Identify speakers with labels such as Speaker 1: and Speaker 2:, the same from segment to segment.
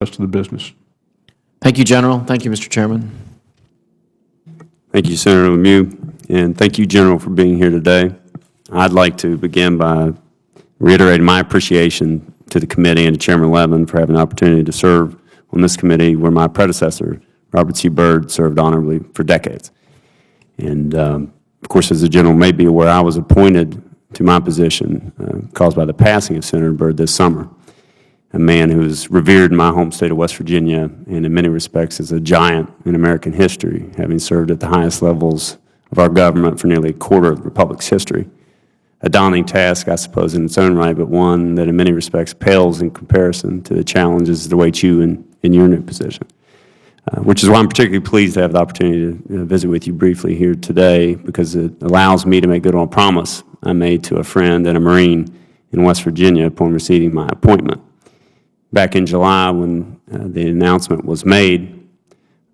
Speaker 1: rest of the business.
Speaker 2: Thank you, General. Thank you, Mr. Chairman.
Speaker 3: Thank you, Senator Lemieux, and thank you, General, for being here today. I'd like to begin by reiterating my appreciation to the committee and to Chairman Levin for having the opportunity to serve on this committee where my predecessor, Robert C. Byrd, served honorably for decades. And, of course, as the General may be aware, I was appointed to my position caused by the passing of Senator Byrd this summer, a man who is revered in my home state of West Virginia and in many respects is a giant in American history, having served at the highest levels of our government for nearly a quarter of the Republic's history. A daunting task, I suppose, in its own right, but one that in many respects pales in comparison to the challenges that await you in your new position. Which is why I'm particularly pleased to have the opportunity to visit with you briefly here today, because it allows me to make good on a promise I made to a friend and a Marine in West Virginia upon receiving my appointment. Back in July, when the announcement was made,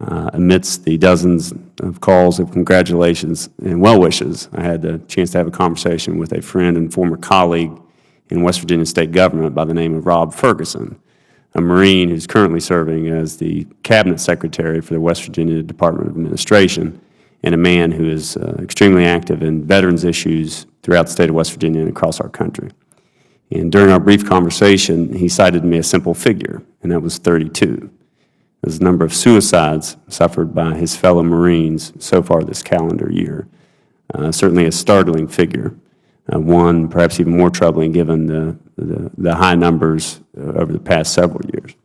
Speaker 3: amidst the dozens of calls of congratulations and well wishes, I had the chance to have a conversation with a friend and former colleague in West Virginia state government by the name of Rob Ferguson, a Marine who's currently serving as the Cabinet Secretary for the West Virginia Department of Administration, and a man who is extremely active in veterans issues throughout the state of West Virginia and across our country. And during our brief conversation, he cited to me a simple figure, and that was 32. That's the number of suicides suffered by his fellow Marines so far this calendar year. Certainly a startling figure, one perhaps even more troubling given the high numbers over the past several years.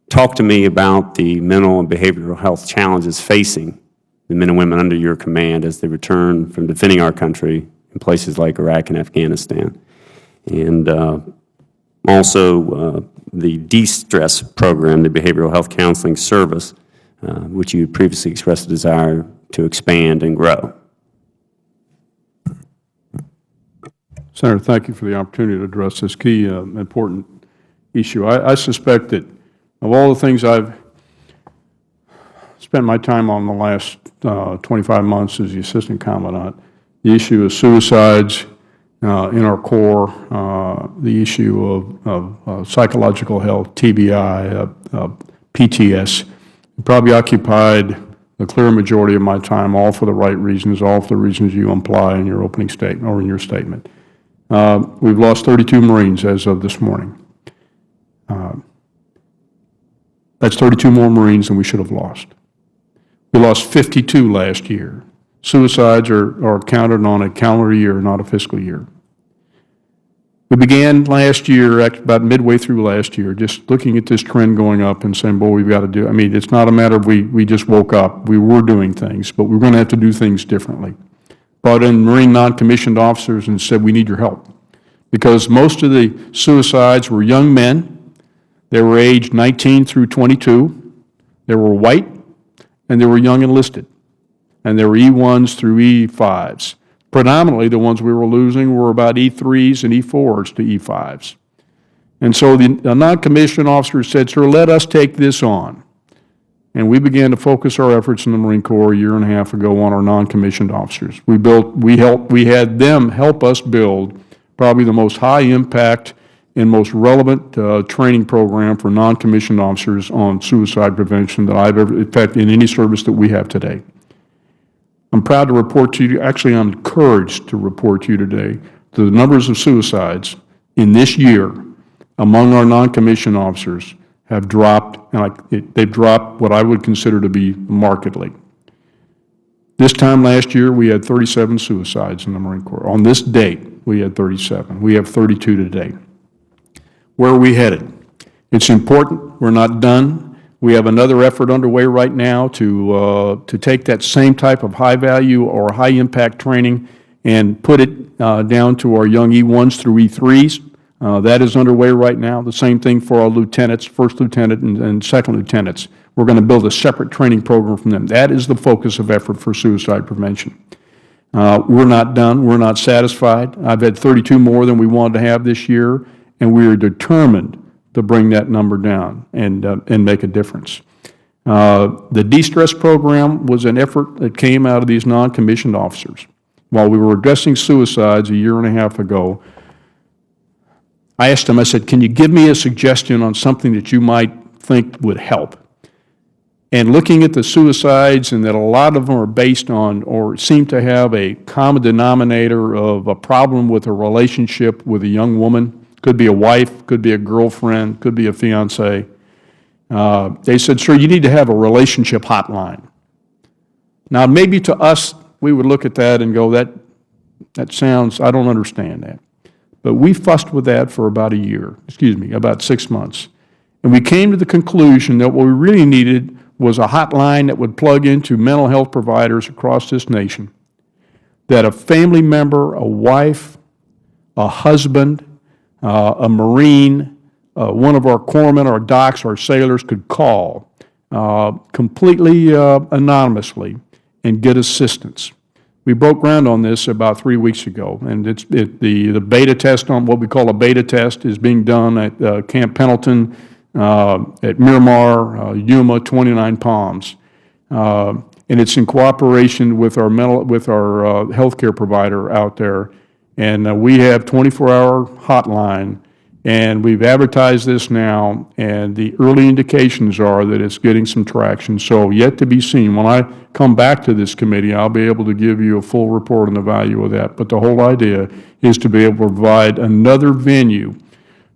Speaker 3: Talk to me about the mental and behavioral health challenges facing the men and women under your command as they return from defending our country in places like Iraq and Afghanistan. And also the de-stress program, the behavioral health counseling service, which you had previously expressed a desire to expand and grow.
Speaker 1: Senator, thank you for the opportunity to address this key, important issue. I suspect that of all the things I've spent my time on the last 25 months as the Assistant Commandant, the issue of suicides in our Corps, the issue of psychological health, TBI, PTS, probably occupied the clear majority of my time, all for the right reasons, all for the reasons you imply in your opening statement or in your statement. We've lost 32 Marines as of this morning. That's 32 more Marines than we should have lost. We lost 52 last year. Suicides are counted on a calendar year, not a fiscal year. We began last year, about midway through last year, just looking at this trend going up and saying, boy, we've got to do, I mean, it's not a matter of we just woke up. We were doing things, but we're going to have to do things differently. Brought in Marine non-commissioned officers and said, we need your help. Because most of the suicides were young men. They were aged 19 through 22. They were white, and they were young enlisted. And there were E1s through E5s. Predominantly, the ones we were losing were about E3s and E4s to E5s. And so the non-commissioned officers said, sir, let us take this on. And we began to focus our efforts in the Marine Corps a year and a half ago on our non-commissioned officers. We had them help us build probably the most high-impact and most relevant training program for non-commissioned officers on suicide prevention that I've ever, in fact, in any service that we have today. I'm proud to report to you, actually I'm encouraged to report to you today, that the numbers of suicides in this year among our non-commissioned officers have dropped, and they've dropped what I would consider to be markedly. This time last year, we had 37 suicides in the Marine Corps. On this date, we had 37. We have 32 today. Where are we headed? It's important. We're not done. We have another effort underway right now to take that same type of high-value or high-impact training and put it down to our young E1s through E3s. That is underway right now. The same thing for our lieutenants, first lieutenant and second lieutenants. We're going to build a separate training program from them. That is the focus of effort for suicide prevention. We're not done. We're not satisfied. I've had 32 more than we wanted to have this year, and we are determined to bring that number down and make a difference. The de-stress program was an effort that came out of these non-commissioned officers. While we were addressing suicides a year and a half ago, I asked them, I said, can you give me a suggestion on something that you might think would help. And looking at the suicides, and that a lot of them are based on or seem to have a common denominator of a problem with a relationship with a young woman, could be a wife, could be a girlfriend, could be a fiance. They said, sir, you need to have a relationship hotline. Now, maybe to us, we would look at that and go, that sounds, I don't understand that. But we fussed with that for about about 6 months. And we came to the conclusion that what we really needed was a hotline that would plug into mental health providers across this nation, that a family member, a wife, a husband, a Marine, one of our corpsmen, our docs, our sailors could call completely anonymously and get assistance. We broke ground on this about 3 weeks ago, and the beta test on what we call a beta test is being done at Camp Pendleton, at Miramar, Yuma, 29 Palms, and it's in cooperation with our healthcare provider out there, and we have 24-hour hotline, and we've advertised this now, and the early indications are that it's getting some traction. So yet to be seen. When I come back to this committee, I'll be able to give you a full report on the value of that. But the whole idea is to be able to provide another venue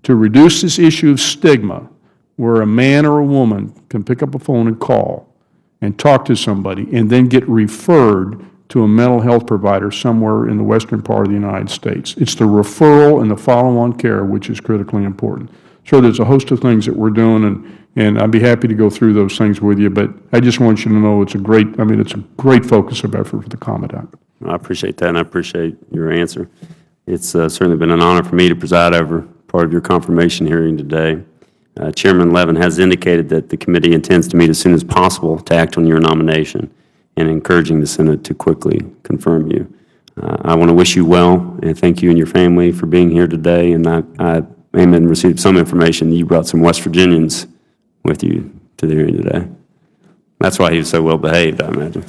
Speaker 1: to reduce this issue of stigma, where a man or a woman can pick up a phone and call and talk to somebody and then get referred to a mental health provider somewhere in the western part of the United States. It's the referral and the follow-on care which is critically important. So there's a host of things that we're doing, and I'd be happy to go through those things with you, but I just want you to know it's a great focus of effort for the Commandant.
Speaker 3: I appreciate that, and I appreciate your answer. It's certainly been an honor for me to preside over part of your confirmation hearing today. Chairman Levin has indicated that the committee intends to meet as soon as possible to act on your nomination and encouraging the Senate to quickly confirm you. I want to wish you well and thank you and your family for being here today. And I received some information that you brought some West Virginians with you to the hearing today. That's why he was so well behaved, I imagine.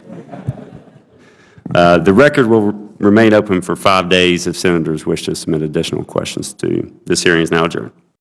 Speaker 3: The record will remain open for 5 days if senators wish to submit additional questions to you. This hearing is now adjourned.